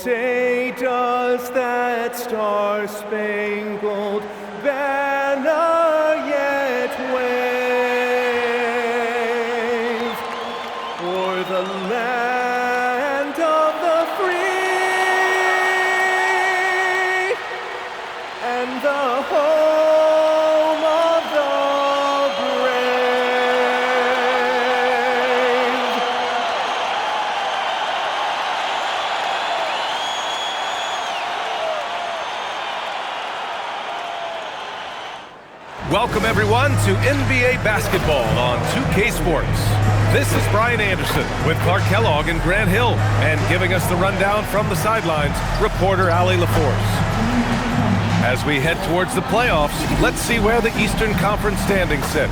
say does that star-spangled banner yet wave o'er the land of the free and the home of the Welcome everyone to NBA basketball on 2K Sports. This is Brian Anderson with Clark Kellogg and Grant Hill, and giving us the rundown from the sidelines, reporter Allie LaForce. As we head towards the playoffs, let's see where the Eastern Conference standings sit.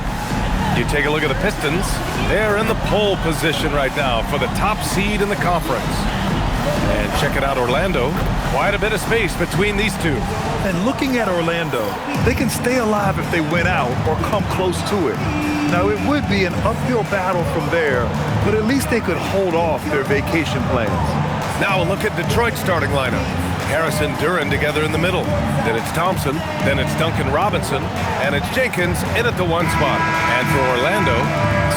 You take a look at the Pistons, they're in the pole position right now for the top seed in the conference. And check it out, Orlando. Quite a bit of space between these two. And looking at Orlando, they can stay alive if they win out or come close to it. Now, it would be an uphill battle from there, but at least they could hold off their vacation plans. Now a look at Detroit's starting lineup. Harris and Duren together in the middle. Then it's Thompson, then it's Duncan Robinson, and it's Jenkins in at the one spot. And for Orlando,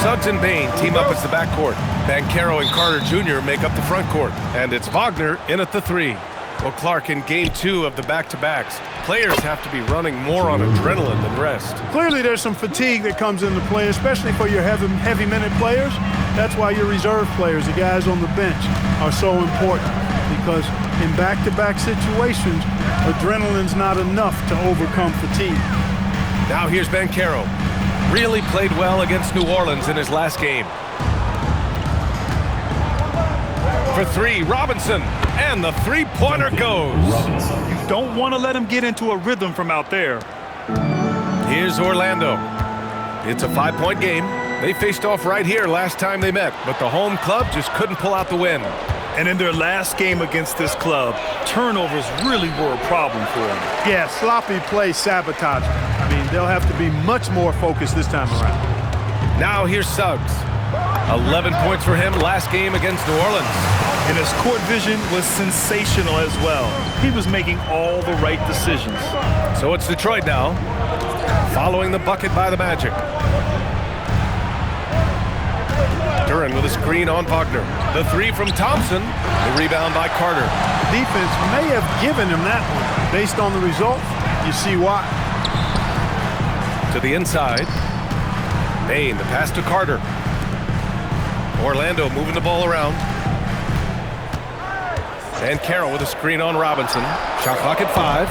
Suggs and Bane team up as the backcourt. Banchero and Carter Jr. make up the front court. And it's Wagner in at the three. Well, Clark, in game 2 of the back-to-backs, players have to be running more on adrenaline than rest. Clearly there's some fatigue that comes into play, especially for your heavy minute players. That's why your reserve players, the guys on the bench, are so important, because in back-to-back situations, adrenaline's not enough to overcome fatigue. Now here's Banchero. Really played well against New Orleans in his last game. For three, Robinson, and the three-pointer goes. You don't want to let him get into a rhythm from out there. Here's Orlando. It's a 5-point game. They faced off right here last time they met, but the home club just couldn't pull out the win. And in their last game against this club, turnovers really were a problem for them. Yeah, sloppy play sabotage. I mean, they'll have to be much more focused this time around. Now here's Suggs. 11 points for him last game against New Orleans. And his court vision was sensational as well. He was making all the right decisions. So it's Detroit now, following the bucket by the Magic. Duren with a screen on Wagner. The three from Thompson. The rebound by Carter. Defense may have given him that one. Based on the result, you see why. To the inside. Bane, the pass to Carter. Orlando moving the ball around. And Carroll with a screen on Robinson. Shot clock at 5.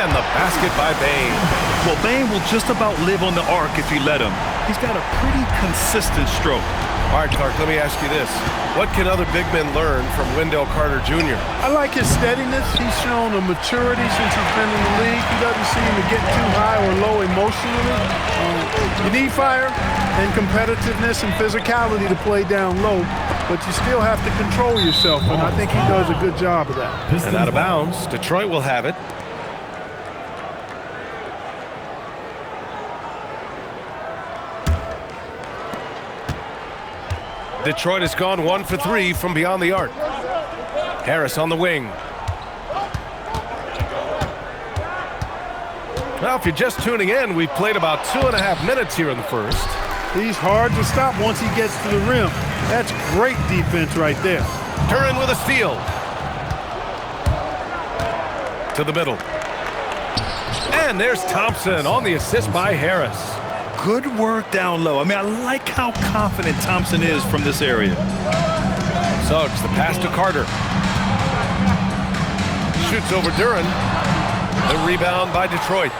And the basket by Bane. Well, Bane will just about live on the arc if you let him. He's got a pretty consistent stroke. All right, Clark, let me ask you this. What can other big men learn from Wendell Carter Jr.? I like his steadiness. He's shown a maturity since he's been in the league. He doesn't seem to get too high or low emotionally. You need fire and competitiveness and physicality to play down low, but you still have to control yourself, and I think he does a good job of that. And out of bounds, Detroit will have it. Detroit has gone 1 for 3 from beyond the arc. Harris on the wing. Well, if you're just tuning in, we've played about 2.5 minutes here in the first. He's hard to stop once he gets to the rim. That's great defense right there. Duren with a steal. To the middle. And there's Thompson on the assist by Harris. Good work down low. I mean, I like how confident Thompson is from this area. Suggs, the pass to Carter. Shoots over Duren. The rebound by Detroit.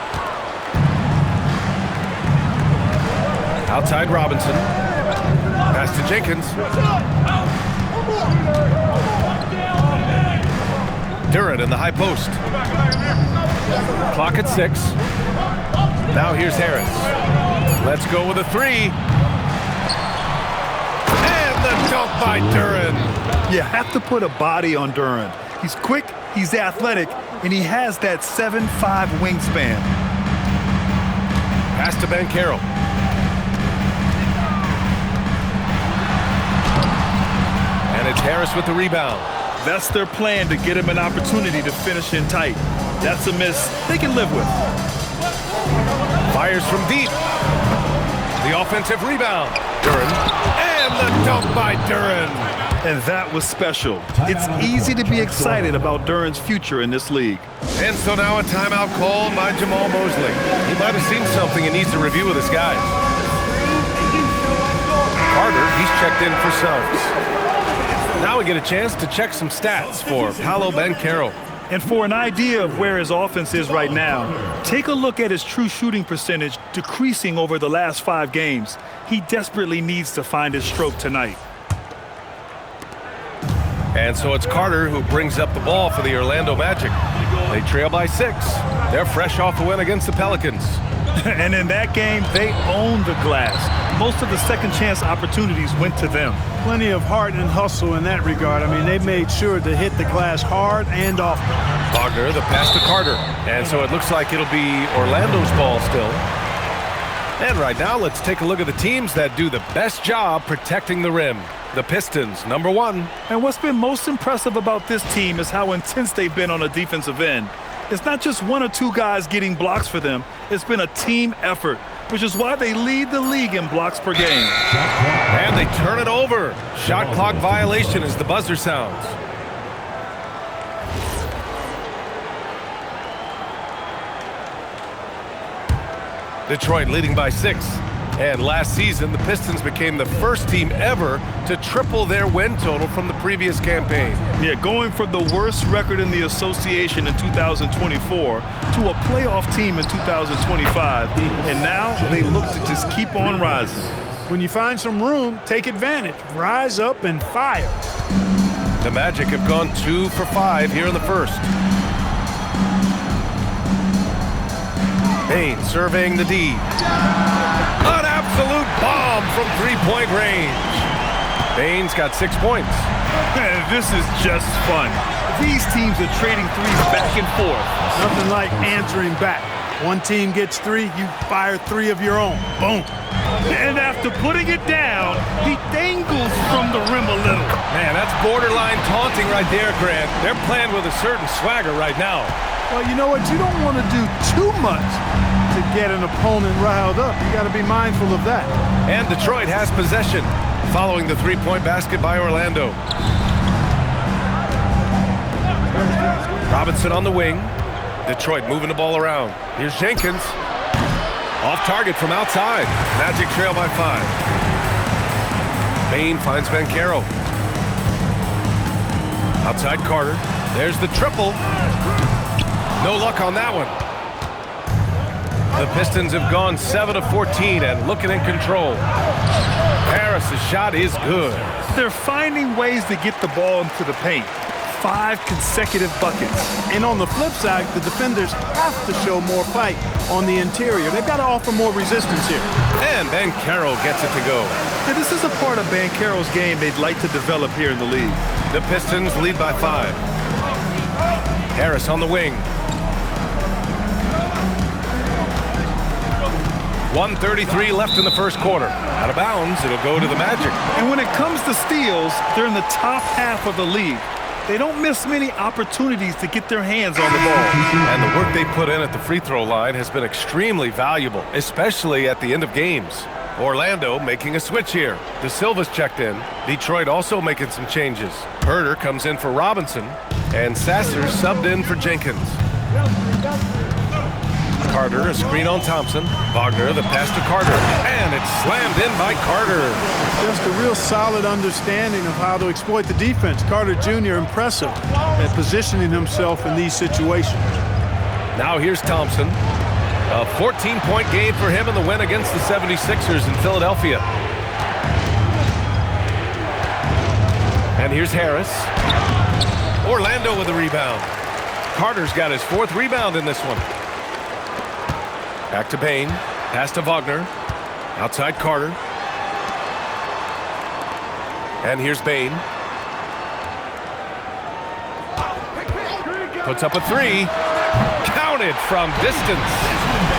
Outside Robinson. Pass to Jenkins. Duren in the high post. Clock at 6. Now here's Harris. Let's go with a 3. And the dunk by Duren. You have to put a body on Duren. He's quick, he's athletic, and he has that 7'5" wingspan. Pass to Banchero. And it's Harris with the rebound. That's their plan to get him an opportunity to finish in tight. That's a miss they can live with. Fires from deep. The offensive rebound. Duren. And the dunk by Duren. And that was special. It's easy to be excited about Duren's future in this league. And so now a timeout called by Jamal Mosley. He might have seen something and needs to review with his guys. Carter, he's checked in for subs. Now we get a chance to check some stats for Paolo Banchero. And for an idea of where his offense is right now, take a look at his true shooting percentage decreasing over the last 5 games. He desperately needs to find his stroke tonight. And so it's Carter who brings up the ball for the Orlando Magic. They trail by 6. They're fresh off a win against the Pelicans. And in that game, they owned the glass. Most of the second chance opportunities went to them. Plenty of heart and hustle in that regard. I mean, they made sure to hit the glass hard and often. Wagner, the pass to Carter. And so it looks like it'll be Orlando's ball still. And right now, let's take a look at the teams that do the best job protecting the rim. The Pistons, number 1. And what's been most impressive about this team is how intense they've been on the defensive end. It's not just 1 or 2 guys getting blocks for them. It's been a team effort, which is why they lead the league in blocks per game. And they turn it over. Shot clock violation as the buzzer sounds. Detroit leading by 6. And last season, the Pistons became the first team ever to triple their win total from the previous campaign. Yeah, going from the worst record in the association in 2024 to a playoff team in 2025. And now they look to just keep on rising. When you find some room, take advantage. Rise up and fire. The Magic have gone 2 for 5 here in the first. Payne surveying the D. An absolute bomb from 3-point range. Payne's got 6 points. This is just fun. These teams are trading threes back and forth. Nothing like answering back. One team gets 3, you fire 3 of your own. Boom. And after putting it down, he dangles from the rim a little. Man, that's borderline taunting right there, Grant. They're playing with a certain swagger right now. Well, you know what? You don't want to do too much to get an opponent riled up. You got to be mindful of that. And Detroit has possession following the 3-point basket by Orlando. Robinson on the wing. Detroit moving the ball around. Here's Jenkins. Off target from outside. Magic trail by 5. Payne finds Banchero. Outside Carter. There's the triple. No luck on that one. The Pistons have gone 7 of 14 and looking in control. Harris's shot is good. They're finding ways to get the ball into the paint. 5 consecutive buckets. And on the flip side, the defenders have to show more fight on the interior. They've got to offer more resistance here. And Banchero gets it to go. Yeah, this is a part of Banchero's game they'd like to develop here in the league. The Pistons lead by 5. Harris on the wing. 1:33 left in the first quarter. Out of bounds, it'll go to the Magic. And when it comes to steals, they're in the top half of the league. They don't miss many opportunities to get their hands on the ball. And the work they put in at the free throw line has been extremely valuable, especially at the end of games. Orlando making a switch here. De Silva's checked in. Detroit also making some changes. Herter comes in for Robinson, and Sasser subbed in for Jenkins. Carter, a screen on Thompson. Wagner, the pass to Carter. And it's slammed in by Carter. Just a real solid understanding of how to exploit the defense. Carter Jr. impressive at positioning himself in these situations. Now here's Thompson. A 14-point game for him in the win against the 76ers in Philadelphia. And here's Harris. Orlando with a rebound. Carter's got his 4th rebound in this one. Back to Payne. Pass to Wagner. Outside Carter. And here's Payne. Puts up a 3. Counted from distance.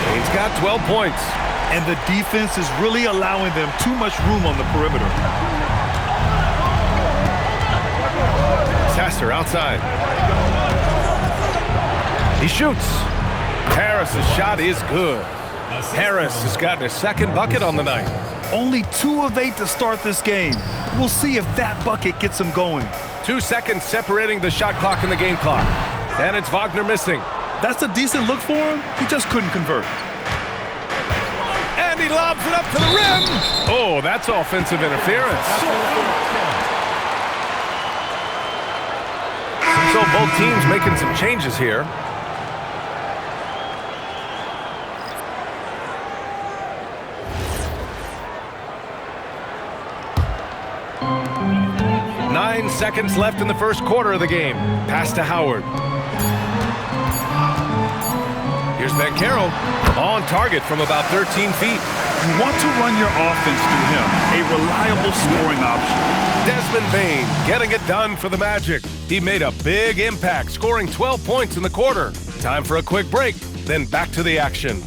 Payne's got 12 points. And the defense is really allowing them too much room on the perimeter. Sasser outside. He shoots. Harris's shot is good. Harris has gotten his second bucket on the night. Only 2 of 8 to start this game. We'll see if that bucket gets him going. 2 seconds separating the shot clock and the game clock. And it's Wagner missing. That's a decent look for him. He just couldn't convert. And he lobs it up to the rim. Oh, that's offensive interference. So both teams making some changes here. Nine seconds left in the first quarter of the game. Pass to Howard. Here's Banchero on target from about 13 feet. You want to run your offense through him, a reliable scoring option. Desmond Bane getting it done for the Magic. He made a big impact, scoring 12 points in the quarter. Time for a quick break, then back to the action.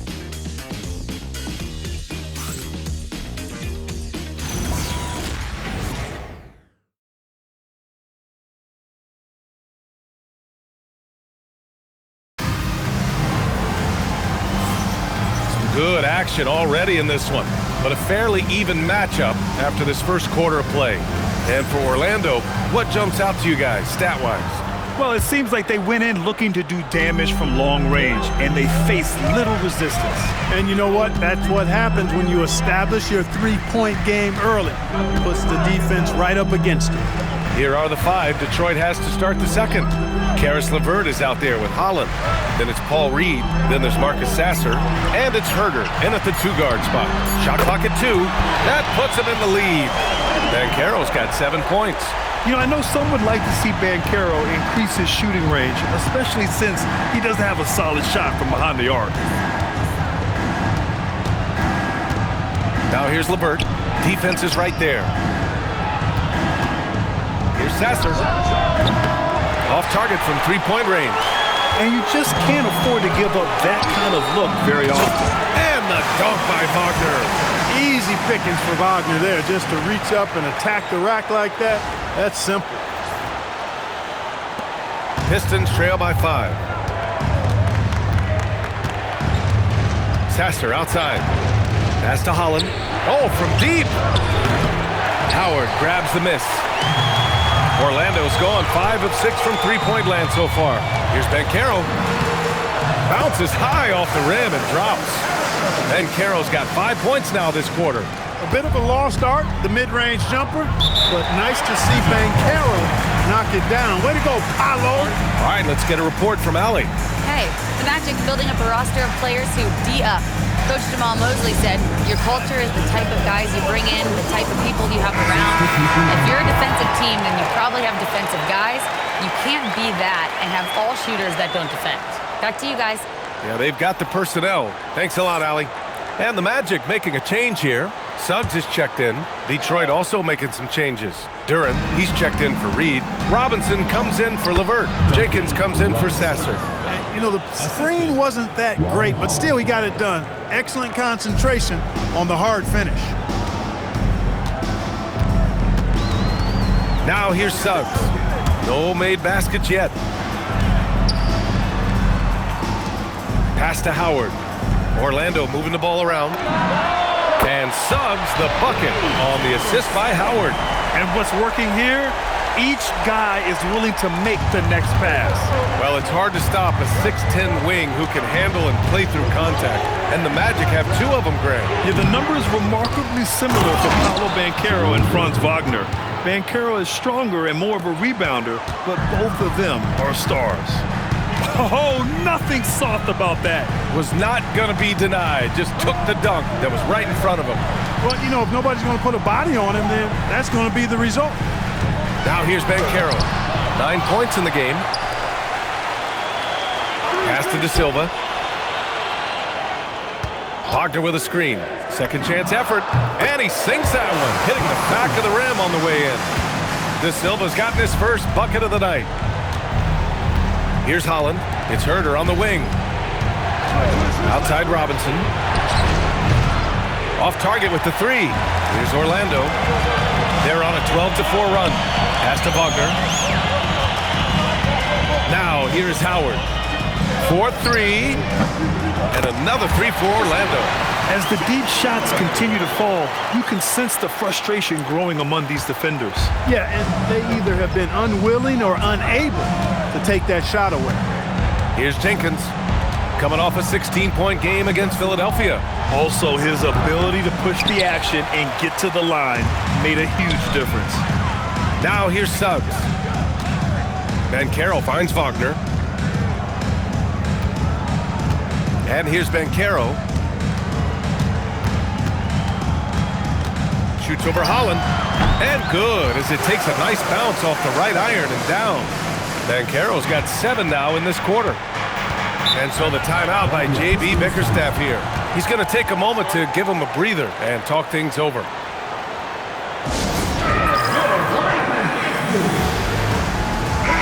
Good action already in this one, but a fairly even matchup after this first quarter of play. And for Orlando, what jumps out to you guys, stat-wise? Well, it seems like they went in looking to do damage from long range, and they faced little resistance. And you know what? That's what happens when you establish your three-point game early. Puts the defense right up against it. Here are the 5 Detroit has to start the second. Karis LeVert is out there with Holland. Then it's Paul Reed. Then there's Marcus Sasser. And it's Herder in at the 2-guard spot. Shot clock at 2. That puts him in the lead. Banchero's got 7 points. You know, I know some would like to see Banchero increase his shooting range, especially since he doesn't have a solid shot from behind the arc. Now here's LeVert. Defense is right there. Here's Sasser. Off target from 3-point range. And you just can't afford to give up that kind of look very often. And the dunk by Wagner. Easy pickings for Wagner there, just to reach up and attack the rack like that. That's simple. Pistons trail by 5. Sasser outside. Pass to Holland. Oh, from deep. Howard grabs the miss. Orlando's gone 5 of 6 from 3-point land so far. Here's Banchero. Bounces high off the rim and drops. Banchero's got 5 points now this quarter. A bit of a lost art, the mid-range jumper, but nice to see Banchero knock it down. Way to go, Paolo. All right, let's get a report from Allie. Hey, the Magic's building up a roster of players who D-up. Coach Jamal Mosley said, your culture is the type of guys you bring in, the type of people you have around. If you're a defensive team, then you probably have defensive guys. You can't be that and have all shooters that don't defend. Back to you guys. Yeah, they've got the personnel. Thanks a lot, Allie. And the Magic making a change here. Suggs is checked in. Detroit also making some changes. Duran, he's checked in for Reed. Robinson comes in for LeVert. Jenkins comes in for Sasser. You know, the screen wasn't that great, but still he got it done. Excellent concentration on the hard finish. Now here's Suggs. No made baskets yet. Pass to Howard. Orlando moving the ball around. And Suggs the bucket on the assist by Howard. And what's working here? Each guy is willing to make the next pass. Well, it's hard to stop a 6'10 wing who can handle and play through contact. And the Magic have 2 of them, Grant. Yeah, the numbers remarkably similar for Paolo Banchero and Franz Wagner. Banchero is stronger and more of a rebounder, but both of them are stars. Oh, nothing soft about that. Was not going to be denied. Just took the dunk that was right in front of him. Well, you know, if nobody's going to put a body on him, then that's going to be the result. Now here's Banchero. 9 points in the game. Pass to De Silva. Wagner with a screen. Second chance effort. And he sinks that one, hitting the back of the rim on the way in. De Silva's gotten his first bucket of the night. Here's Holland. It's Herder on the wing. Outside Robinson. Off target with the 3. Here's Orlando. They're on a 12-4 run. Pass to Wagner. Now here's Howard. 4-3. And another 3 for Orlando. As the deep shots continue to fall, you can sense the frustration growing among these defenders. Yeah, and they either have been unwilling or unable to take that shot away. Here's Jenkins, coming off a 16-point game against Philadelphia. Also, his ability to push the action and get to the line made a huge difference. Now here's Suggs. Banchero finds Wagner. And here's Banchero. Shoots over Holland. And good, as it takes a nice bounce off the right iron and down. Banchero's got 7 now in this quarter. And so the timeout by J.B. Bickerstaff here. He's going to take a moment to give him a breather and talk things over.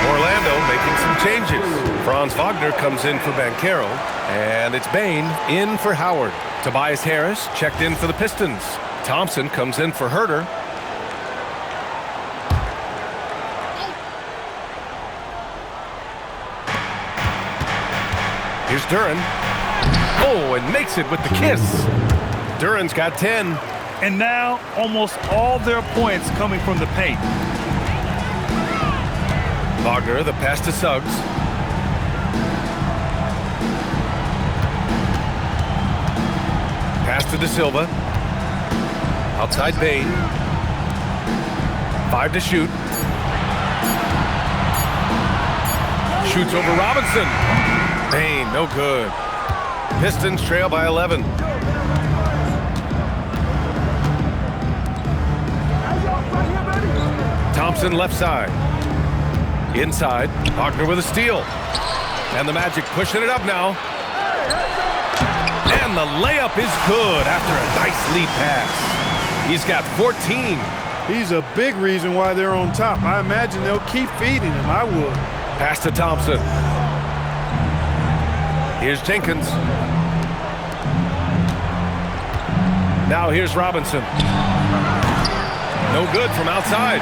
Orlando making some changes. Franz Wagner comes in for Banchero, and it's Bain in for Howard. Tobias Harris checked in for the Pistons. Thompson comes in for Herter. Here's Duren. Oh, and makes it with the kiss. Duren's got 10. And now, almost all their points coming from the paint. Wagner, the pass to Suggs. Pass to De Silva. Outside Bain. 5 to shoot. Shoots over Robinson. Bain, no good. Pistons trail by 11. Thompson left side. Inside, Wagner with a steal. And the Magic pushing it up now. And the layup is good after a nice lead pass. He's got 14. He's a big reason why they're on top. I imagine they'll keep feeding him. I would. Pass to Thompson. Here's Jenkins. Now here's Robinson. No good from outside.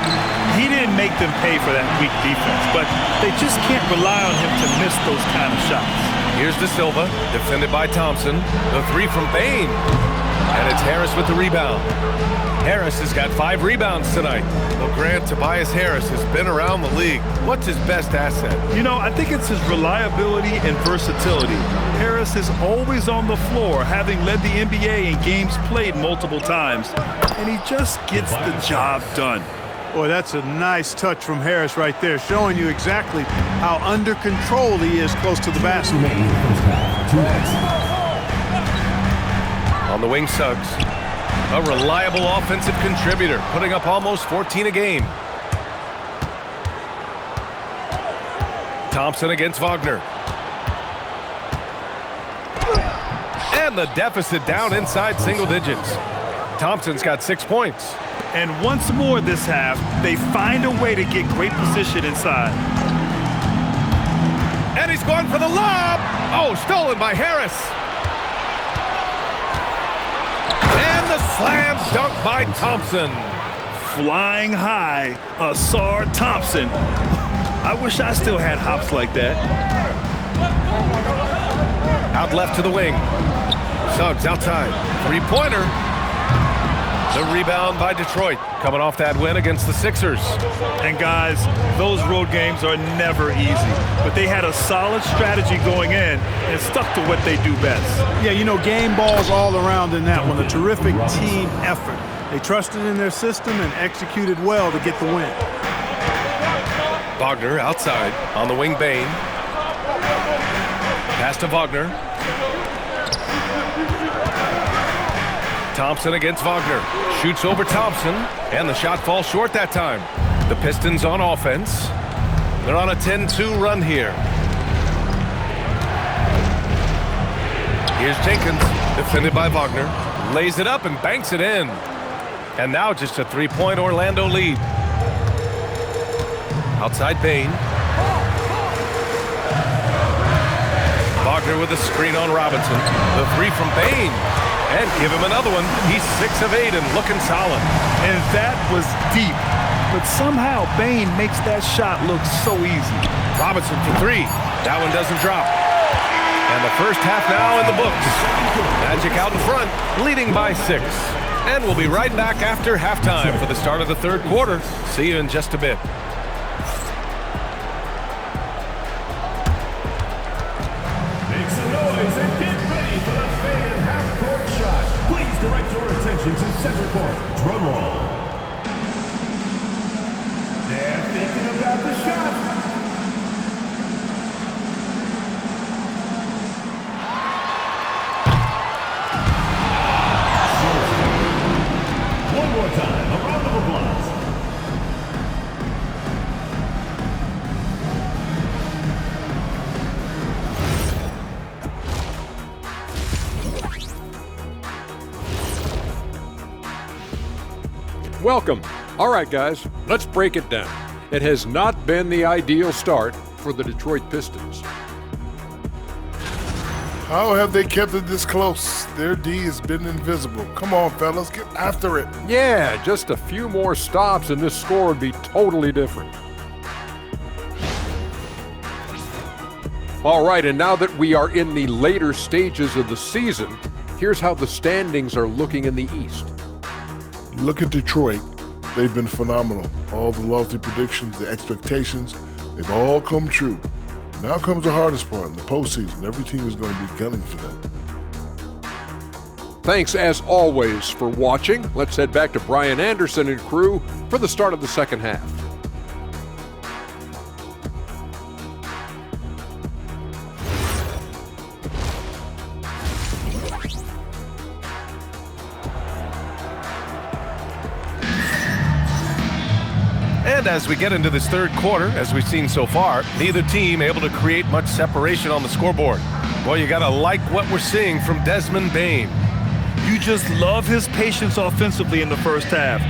He didn't make them pay for that weak defense, but they just can't rely on him to miss those kind of shots. Here's De Silva, defended by Thompson. The 3 from Bain. And it's Harris with the rebound. Harris has got 5 rebounds tonight. Well, Grant, Tobias Harris has been around the league. What's his best asset? You know, I think it's his reliability and versatility. Harris is always on the floor, having led the NBA in games played multiple times. And he just gets the job done. Boy, that's a nice touch from Harris right there, showing you exactly how under control he is close to the basket. On the wing, Suggs. A reliable offensive contributor, putting up almost 14 a game. Thompson against Wagner. And the deficit down inside single digits. Thompson's got 6 points. And once more this half, they find a way to get great position inside. And he's going for the lob. Oh, stolen by Harris. And the slam dunk by Thompson. Flying high, Asar Thompson. I wish I still had hops like that. Out left to the wing. Suggs outside. 3-pointer. The rebound by Detroit, coming off that win against the Sixers. And guys, those road games are never easy, but they had a solid strategy going in and stuck to what they do best. Yeah, you know, game balls all around in that one. A terrific team effort. They trusted in their system and executed well to get the win. Wagner outside on the wing. Bain. Pass to Wagner. Thompson against Wagner. Shoots over Thompson, and the shot falls short that time. The Pistons on offense. They're on a 10-2 run here. Here's Jenkins, defended by Wagner. Lays it up and banks it in. And now just a 3-point Orlando lead. Outside Bain. Wagner with a screen on Robinson. The 3 from Bain. And give him another one. He's 6 of 8 and looking solid. And that was deep. but somehow Bane makes that shot look so easy. Robinson for three. That one doesn't drop. And the first half now in the books. Magic out in front, leading by 6. And we'll be right back after halftime for the start of the third quarter. See you in just a bit. Make some noise and get ready for the fan half-court shot. Please direct your attention to center court. Drum roll. They're thinking about the shot. One more time, a round of applause. Welcome. All right, guys, let's break it down. It has not been the ideal start for the Detroit Pistons. How have they kept it this close? Their D has been invisible. Come on, fellas, get after it. Yeah, just a few more stops and this score would be totally different. All right, and now that we are in the later stages of the season, here's how the standings are looking in the East. Look at Detroit. They've been phenomenal. All the lofty predictions, the expectations, they've all come true. Now comes the hardest part in the postseason. Every team is going to be gunning for them. Thanks, as always, for watching. Let's head back to Brian Anderson and crew for the start of the second half. And as we get into this third quarter, as we've seen so far, neither team able to create much separation on the scoreboard. Well, you gotta like what we're seeing from Desmond Bane. You just love his patience offensively in the first half.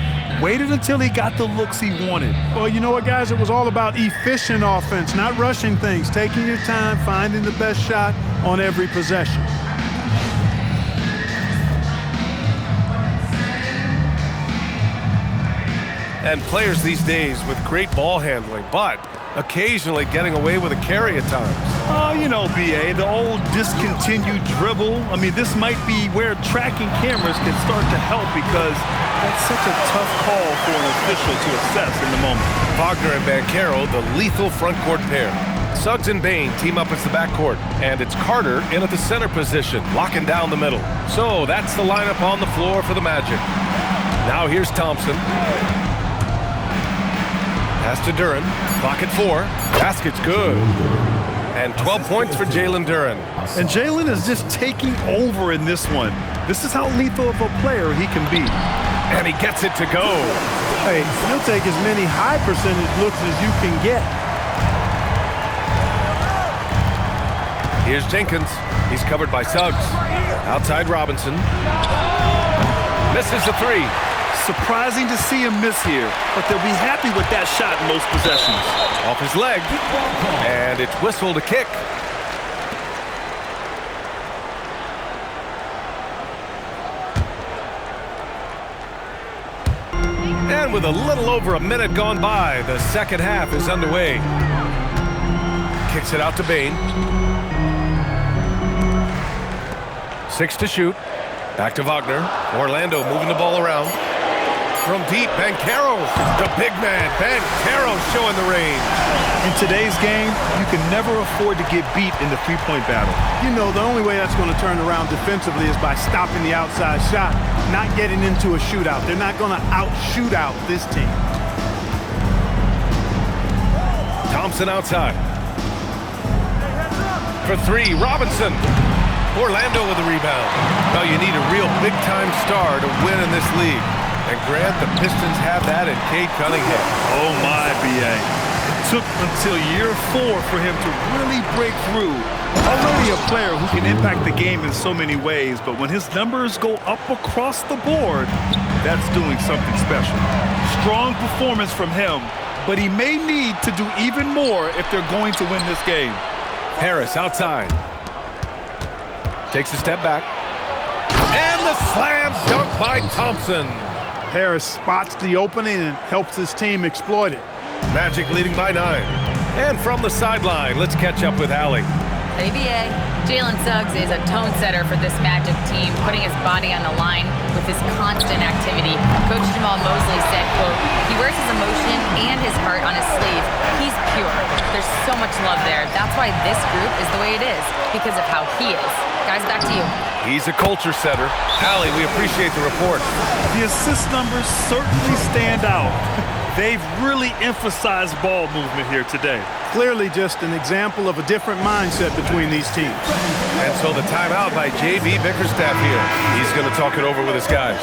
Waited until he got the looks he wanted. Well, you know what, guys? It was all about efficient offense, not rushing things, taking your time, finding the best shot on every possession. And players these days with great ball handling, but occasionally getting away with a carry at times. Oh, you know, B.A., the old discontinued dribble. I mean, this might be where tracking cameras can start to help because that's such a tough call for an official to assess in the moment. Wagner and Banchero, the lethal front court pair. Suggs and Bane team up as the backcourt, and it's Carter in at the center position, locking down the middle. So that's the lineup on the floor for the Magic. Now here's Thompson. Pass to Duren. Clock at 4. Basket's good. And 12 points for Jalen Duren. And Jalen is just taking over in this one. This is how lethal of a player he can be. And he gets it to go. Hey, you'll take as many high percentage looks as you can get. Here's Jenkins. He's covered by Suggs. Outside Robinson. Misses the 3. Surprising to see him miss here, but they'll be happy with that shot in most possessions. Off his leg. And it's whistled a kick. And with a little over a minute gone by, the second half is underway. Kicks it out to Bane. 6 to shoot. Back to Wagner. Orlando moving the ball around. From deep, Banchero, the big man. Banchero showing the range. In today's game, you can never afford to get beat in the three-point battle. You know, the only way that's going to turn around defensively is by stopping the outside shot, not getting into a shootout. They're not going to out-shoot out this team. Thompson outside. For 3, Robinson. Orlando with the rebound. Well, you need a real big-time star to win in this league. And Grant, the Pistons have that in Cade Cunningham. Oh my, B.A. It took until year 4 for him to really break through. Already a player who can impact the game in so many ways, but when his numbers go up across the board, that's doing something special. Strong performance from him, but he may need to do even more if they're going to win this game. Harris outside. Takes a step back. And the slam dunk by Thompson. Harris spots the opening and helps his team exploit it. Magic leading by 9. And from the sideline, let's catch up with Allie. Hey, BA. Jalen Suggs is a tone setter for this Magic team, putting his body on the line with his constant activity. Coach Jamal Mosley said, quote, he wears his emotion and his heart on his sleeve. He's pure. There's so much love there. That's why this group is the way it is, because of how he is. Guys, back to you. He's a culture setter. Allie, we appreciate the report. The assist numbers certainly stand out. They've really emphasized ball movement here today. Clearly just an example of a different mindset between these teams. And so the timeout by J.B. Bickerstaff here. He's going to talk it over with his guys.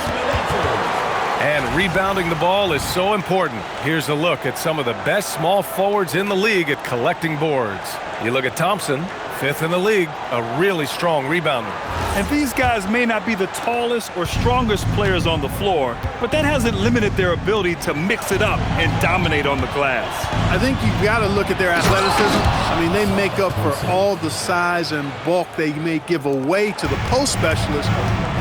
And rebounding the ball is so important. Here's a look at some of the best small forwards in the league at collecting boards. You look at Thompson, 5th in the league, a really strong rebounder. And these guys may not be the tallest or strongest players on the floor, but that hasn't limited their ability to mix it up and dominate on the glass. I think you've got to look at their athleticism. I mean, they make up for all the size and bulk they may give away to the post specialists,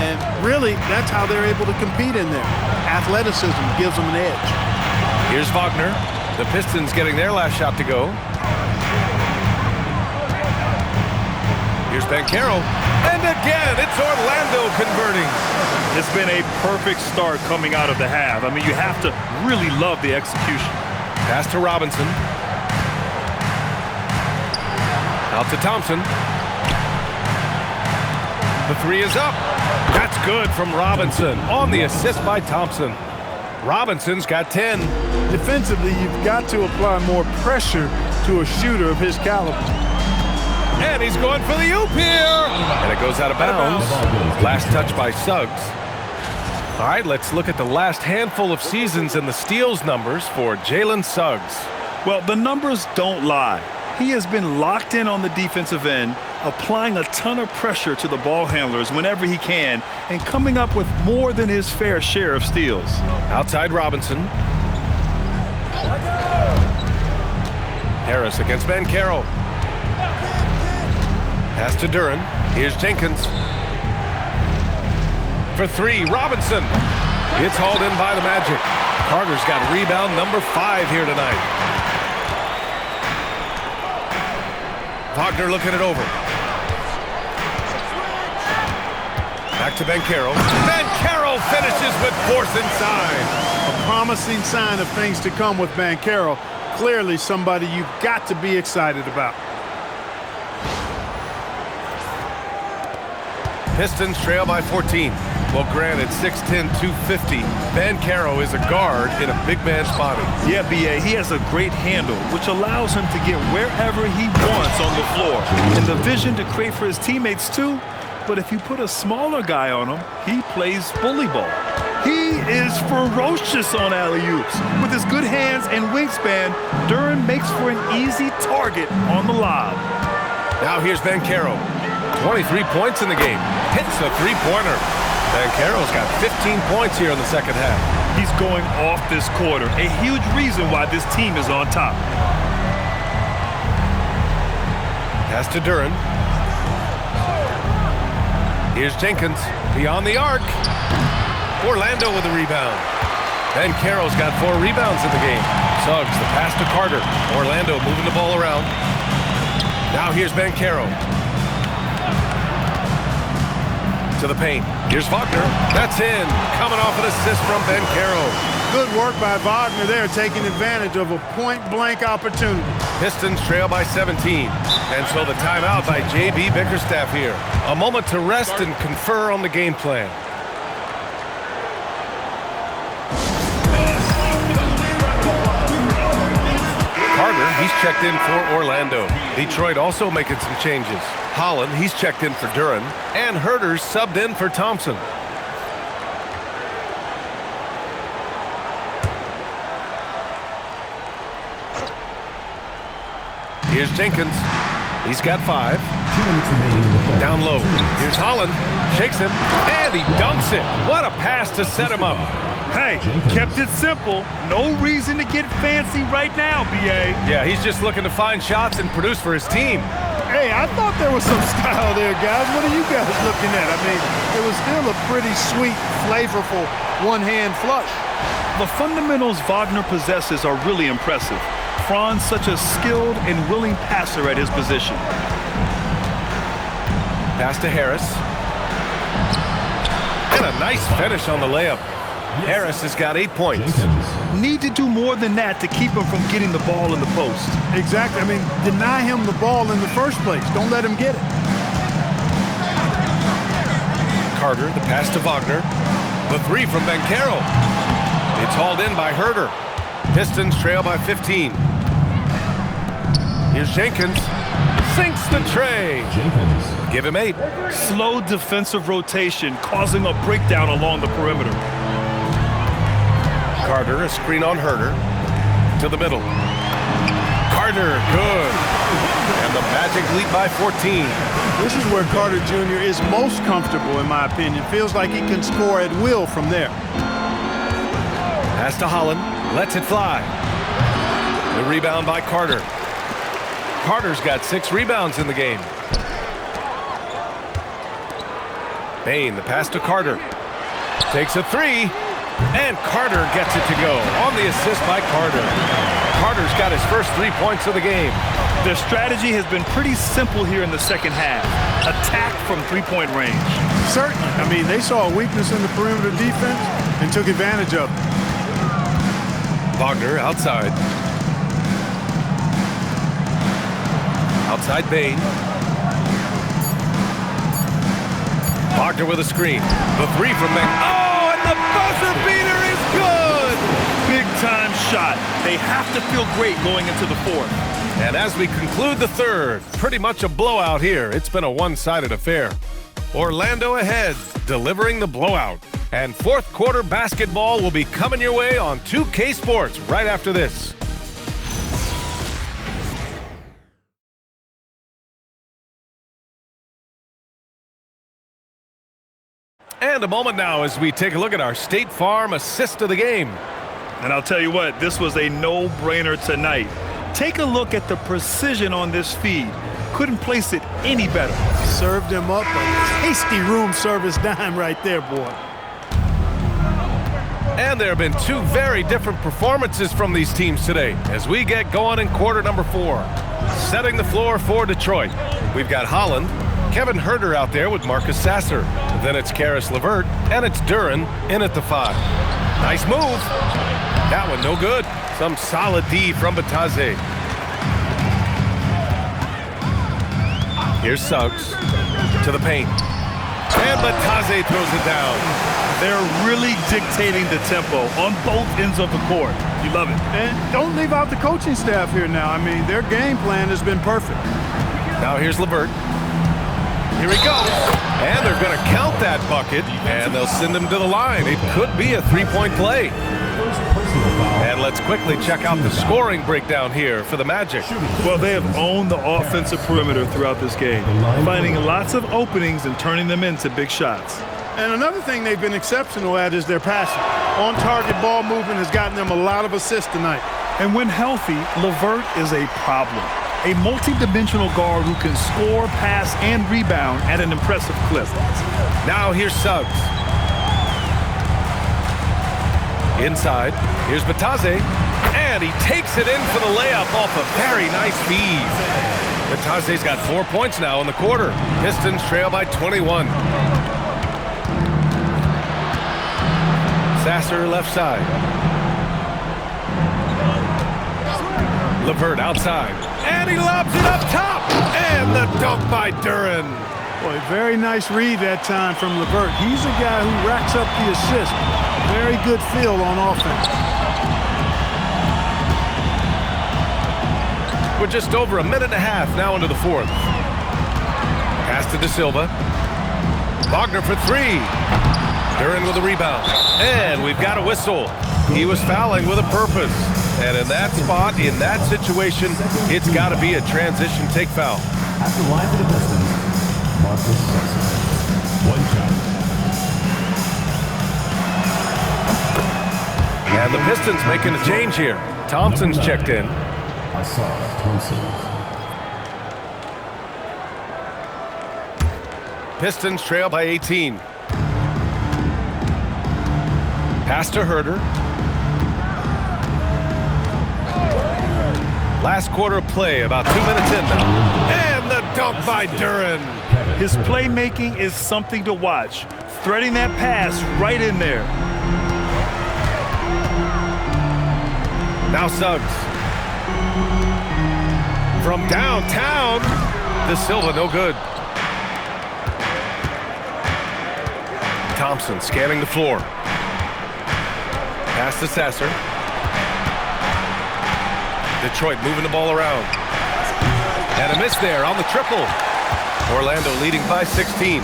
and really, that's how they're able to compete in there. Athleticism gives them an edge. Here's Wagner. The Pistons getting their last shot to go. Here's Banchero. And again, it's Orlando converting. It's been a perfect start coming out of the half. I mean, you have to really love the execution. Pass to Robinson. Out to Thompson. The 3 is up. That's good from Robinson on the assist by Thompson. Robinson's got 10. Defensively, you've got to apply more pressure to a shooter of his caliber. And he's going for the oop here. And it goes out of bounds. Last touch by Suggs. All right, let's look at the last handful of seasons and the steals numbers for Jalen Suggs. Well, the numbers don't lie. He has been locked in on the defensive end, applying a ton of pressure to the ball handlers whenever he can, and coming up with more than his fair share of steals. Outside Robinson. Harris against Banchero. Pass to Duran. Here's Jenkins. For 3, Robinson. It's hauled in by the Magic. Carter's got rebound number 5 here tonight. Wagner looking it over. Back to Banchero. Banchero finishes with force inside. A promising sign of things to come with Banchero. Clearly somebody you've got to be excited about. Pistons trail by 14. Well, granted, 6'10", 250. Banchero is a guard in a big man's body. Yeah, B.A., he has a great handle, which allows him to get wherever he wants on the floor. And the vision to create for his teammates, too. But if you put a smaller guy on him, he plays bully ball. He is ferocious on alley-oops. With his good hands and wingspan, Duran makes for an easy target on the lob. Now here's Banchero. 23 points in the game. Hits a three-pointer. Banchero's got 15 points here in the second half. He's going off this quarter. A huge reason why this team is on top. Pass to Duran. Here's Jenkins. Beyond the arc. Orlando with the rebound. Banchero's got 4 rebounds in the game. Suggs, the pass to Carter. Orlando moving the ball around. Now here's Banchero. To the paint. Here's Wagner. That's in. Coming off an assist from Banchero. Good work by Wagner there, taking advantage of a point-blank opportunity. Pistons trail by 17. And so the timeout by J.B. Bickerstaff here. A moment to rest and confer on the game plan. Carter, he's checked in for Orlando. Detroit also making some changes. Holland, he's checked in for Duran. And Herter's subbed in for Thompson. Here's Jenkins. He's got 5. Down low. Here's Holland. Shakes him. And he dunks it. What a pass to set him up. Hey, kept it simple. No reason to get fancy right now, B.A. Yeah, he's just looking to find shots and produce for his team. Hey, I thought there was some style there, guys. What are you guys looking at? I mean, it was still a pretty sweet, flavorful one-hand flush. The fundamentals Wagner possesses are really impressive. Fran's such a skilled and willing passer at his position. Pass to Harris. And a nice finish on the layup. Harris has got 8 points. Need to do more than that to keep him from getting the ball in the post. Exactly. I mean, deny him the ball in the first place. Don't let him get it. Carter, the pass to Wagner. The three from Banchero. It's hauled in by Herter. Pistons trail by 15. Here's Jenkins. Sinks the tray. Give him 8. Slow defensive rotation causing a breakdown along the perimeter. Carter, a screen on Herter. To the middle. Carter, good. And the Magic lead by 14. This is where Carter Jr. is most comfortable, in my opinion. Feels like he can score at will from there. Pass to Holland. Lets it fly. The rebound by Carter. Carter's got 6 rebounds in the game. Bain, the pass to Carter. Takes a 3. And Carter gets it to go on the assist by Carter. Carter's got his first 3 points of the game. Their strategy has been pretty simple here in the second half. Attack from three-point range. Certainly. I mean, they saw a weakness in the perimeter defense and took advantage of it. Wagner outside. Outside Bain. Wagner with a screen. The three from Bain. Oh, and the buzzer beater is good! Big-time shot. They have to feel great going into the fourth. And as we conclude the third, pretty much a blowout here. It's been a one-sided affair. Orlando ahead, delivering the blowout. And fourth quarter basketball will be coming your way on 2K Sports right after this. And a moment now as we take a look at our State Farm assist of the game. And I'll tell you what, this was a no-brainer tonight. Take a look at the precision on this feed. Couldn't place it any better. Served him up a tasty room service dime right there, boy. And there have been 2 very different performances from these teams today as we get going in quarter number 4. Setting the floor for Detroit. We've got Holland, Kevin Herter out there with Marcus Sasser. Then it's Karis LeVert, and it's Duren in at the 5. Nice move. That one no good. Some solid D from Batase. Here's Suggs to the paint. And Batase throws it down. They're really dictating the tempo on both ends of the court. You love it. And don't leave out the coaching staff here now. I mean, their game plan has been perfect. Now here's LeVert. Here he goes. And they're going to count that bucket, and they'll send him to the line. It could be a 3-point play. And let's quickly check out the scoring breakdown here for the Magic. Well, they have owned the offensive perimeter throughout this game, finding lots of openings and turning them into big shots. And another thing they've been exceptional at is their passing. On-target ball movement has gotten them a lot of assists tonight. And when healthy, LeVert is a problem. A multi-dimensional guard who can score, pass, and rebound at an impressive clip. Now here's Suggs. Inside, here's Batase, and he takes it in for the layup off a very nice feed. Batase's got 4 points now in the quarter. Pistons trail by 21. Sasser left side. LeVert outside, and he lobs it up top, and the dunk by Duren. Boy, very nice read that time from LeVert. He's a guy who racks up the assist. Very good feel on offense. We're just over a minute and a half now into the fourth. Pass to De Silva. Wagner for 3. Duren with a rebound. And we've got a whistle. He was fouling with a purpose. And in that spot, in that situation, it's got to be a transition take foul. At the line for the Pistons, Marcus Sasser. 1 shot. And the Pistons making a change here. Thompson's checked in. Thompson. Pistons trail by 18. Pass to Herder. Last quarter of play, about 2 minutes in now. And the dunk by Duren. His playmaking is something to watch. Threading that pass right in there. Now Suggs. From downtown, De Silva, no good. Thompson scanning the floor. Pass to Sasser. Detroit moving the ball around. And a miss there on the triple. Orlando leading by 16.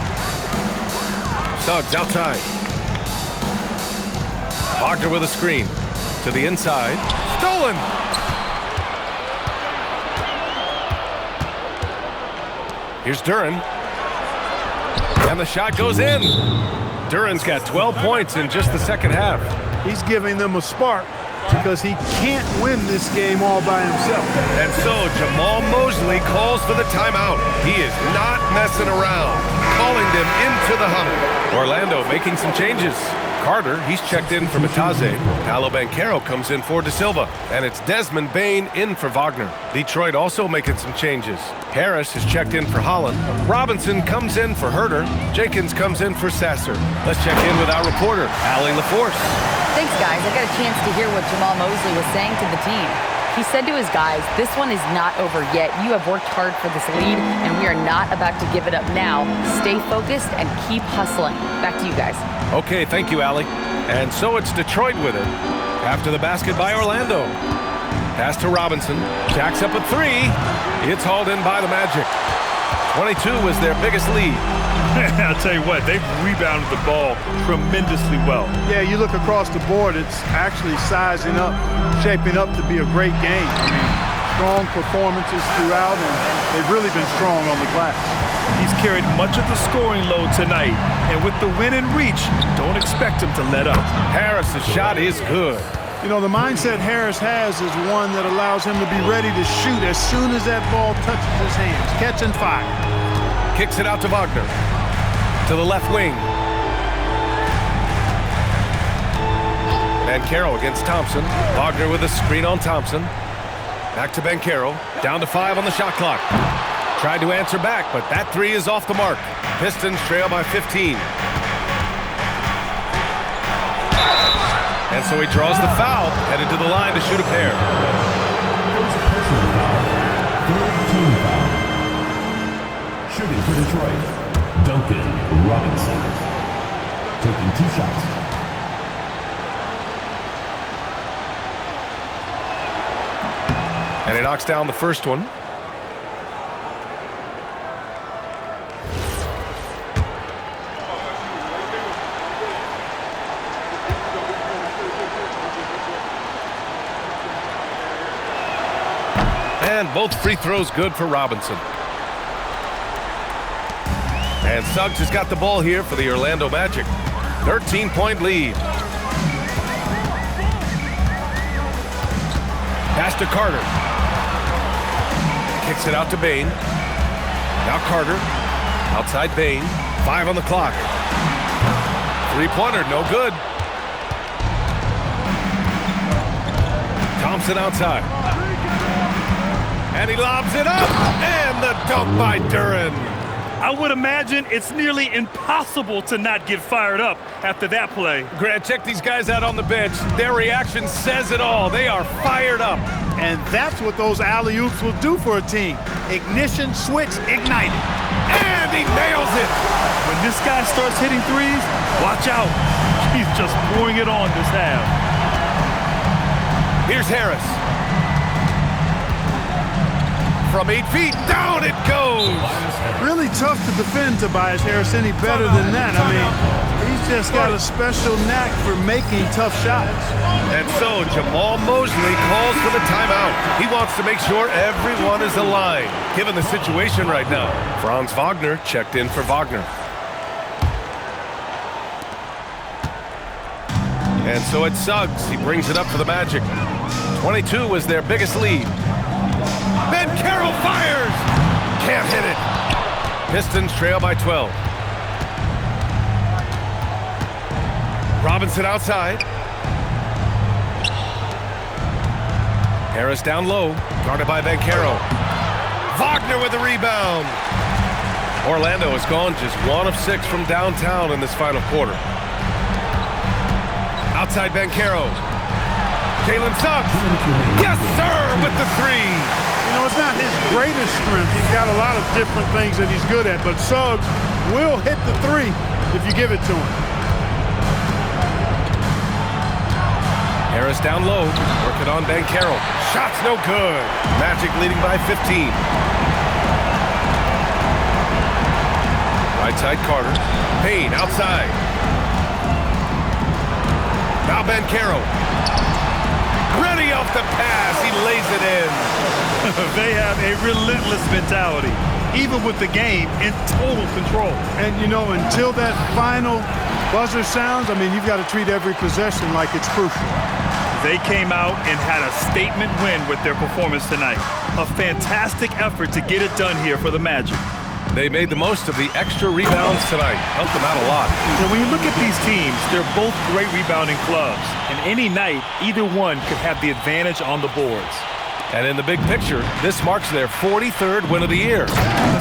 Suggs outside. Wagner with a screen. To the inside. Stolen! Here's Duren. And the shot goes in. Duren's got 12 points in just the second half. He's giving them a spark because he can't win this game all by himself. And so Jamal Mosley calls for the timeout. He is not messing around, calling them into the huddle. Orlando making some changes. Carter, he's checked in for Mataze. Paolo Banchero comes in for De Silva. And it's Desmond Bane in for Wagner. Detroit also making some changes. Harris is checked in for Holland. Robinson comes in for Herder. Jenkins comes in for Sasser. Let's check in with our reporter, Allie LaForce. Thanks, guys. I got a chance to hear what Jamal Mosley was saying to the team. He said to his guys, this one is not over yet. You have worked hard for this lead, and we are not about to give it up now. Stay focused and keep hustling. Back to you guys. Okay, thank you, Allie. And so it's Detroit with it. After the basket by Orlando. Pass to Robinson. Jacks up a three. It's hauled in by the Magic. 22 was their biggest lead. I'll tell you what, they've rebounded the ball tremendously well. Yeah, you look across the board, it's actually sizing up, shaping up to be a great game. I mean, strong performances throughout, and they've really been strong on the glass. He's carried much of the scoring load tonight, and with the win in reach, don't expect him to let up. Harris's shot is good. You know, the mindset Harris has is one that allows him to be ready to shoot as soon as that ball touches his hands. Catch and fire. Kicks it out to Wagner. To the left wing. Banchero against Thompson. Wagner with a screen on Thompson. Back to Banchero. Down to 5 on the shot clock. Tried to answer back, but that three is off the mark. Pistons trail by 15. And so he draws the foul, headed to the line to shoot a pair. Shooting for Detroit, Duncan Robinson. Taking 2 shots. And he knocks down the first one. And both free throws good for Robinson. And Suggs has got the ball here for the Orlando Magic. 13-point lead. Pass to Carter. Kicks it out to Bane. Now Carter. Outside Bane. 5 on the clock. Three-pointer, no good. Thompson outside. And he lobs it up. And the dunk by Duren. I would imagine it's nearly impossible to not get fired up after that play. Grant, check these guys out on the bench. Their reaction says it all. They are fired up. And that's what those alley-oops will do for a team. Ignition, switch, ignited. And he nails it. When this guy starts hitting threes, watch out. He's just pouring it on this half. Here's Harris. From 8 feet, down it goes. Really tough to defend Tobias Harris any better than that. I mean, he's just got a special knack for making tough shots. And so Jamal Mosley calls for the timeout. He wants to make sure everyone is aligned, given the situation right now. Franz Wagner checked in for Wagner. And so it's Suggs. He brings it up for the Magic. 22 was their biggest lead. Banchero fires! Can't hit it. Pistons trail by 12. Robinson outside. Harris down low, guarded by Banchero. Wagner with the rebound. Orlando has gone just 1 of 6 from downtown in this final quarter. Outside Banchero. Jalen Suggs. Yes, sir, with the 3. You know, it's not his greatest strength. He's got a lot of different things that he's good at, but Suggs will hit the 3 if you give it to him. Harris down low, working on Banchero. Shots no good. Magic leading by 15. Right side Carter. Payne outside. Now Banchero. Ready off the pass. He lays it in. They have a relentless mentality, even with the game in total control. And, you know, until that final buzzer sounds, I mean, you've got to treat every possession like it's crucial. They came out and had a statement win with their performance tonight. A fantastic effort to get it done here for the Magic. They made the most of the extra rebounds tonight. Helped them out a lot. And when you look at these teams, they're both great rebounding clubs. And any night, either one could have the advantage on the boards. And in the big picture, this marks their 43rd win of the year.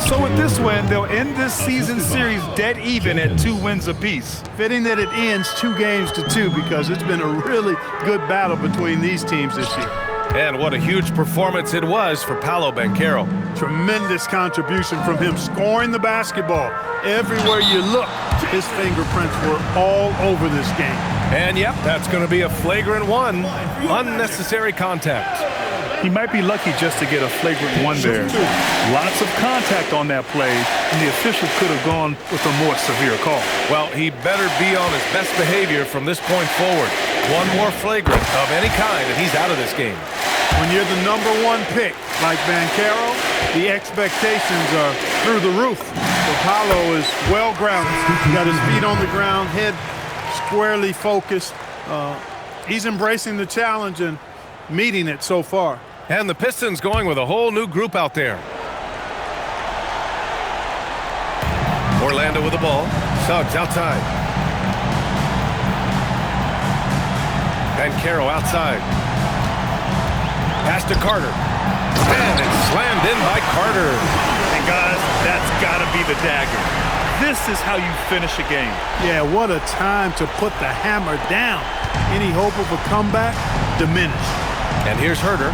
So with this win, they'll end this season series dead even at 2 wins apiece. Fitting that it ends 2 games to 2 because it's been a really good battle between these teams this year. And what a huge performance it was for Paolo Banchero. Tremendous contribution from him scoring the basketball. Everywhere you look, his fingerprints were all over this game. And yep, that's going to be a flagrant 1. Unnecessary contact. He might be lucky just to get a flagrant 1 there. Lots of contact on that play, and the official could have gone with a more severe call. Well, he better be on his best behavior from this point forward. 1 more flagrant of any kind, and he's out of this game. When you're the #1 pick, like Banchero, the expectations are through the roof. So Paolo is well grounded. He's got his feet on the ground, head squarely focused. He's embracing the challenge and meeting it so far. And the Pistons going with a whole new group out there. Orlando with the ball. Suggs outside. Banchero outside. Pass to Carter. And it's slammed in by Carter. And guys, that's got to be the dagger. This is how you finish a game. Yeah, what a time to put the hammer down. Any hope of a comeback diminished. And here's Herter.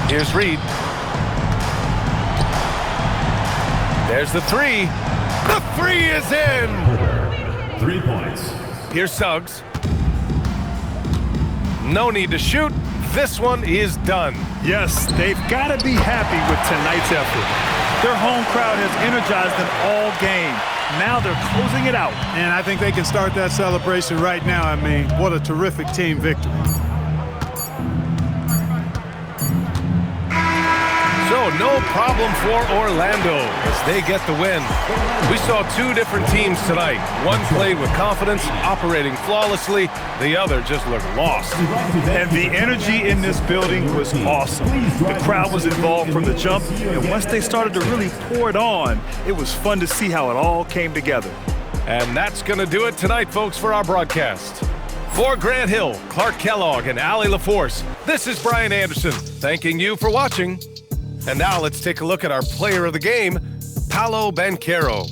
Here's Reed. There's the 3. The 3 is in! 3 points. Here's Suggs. No need to shoot. This one is done. Yes, they've got to be happy with tonight's effort. Their home crowd has energized them all game. Now they're closing it out. And I think they can start that celebration right now. I mean, what a terrific team victory. So no problem for Orlando as they get the win. We saw 2 different teams tonight. One played with confidence, operating flawlessly. The other just looked lost. And the energy in this building was awesome. The crowd was involved from the jump, and once they started to really pour it on, it was fun to see how it all came together. And that's going to do it tonight, folks, for our broadcast. For Grant Hill, Clark Kellogg, and Allie LaForce, this is Brian Anderson, thanking you for watching. And now let's take a look at our player of the game, Paolo Banchero.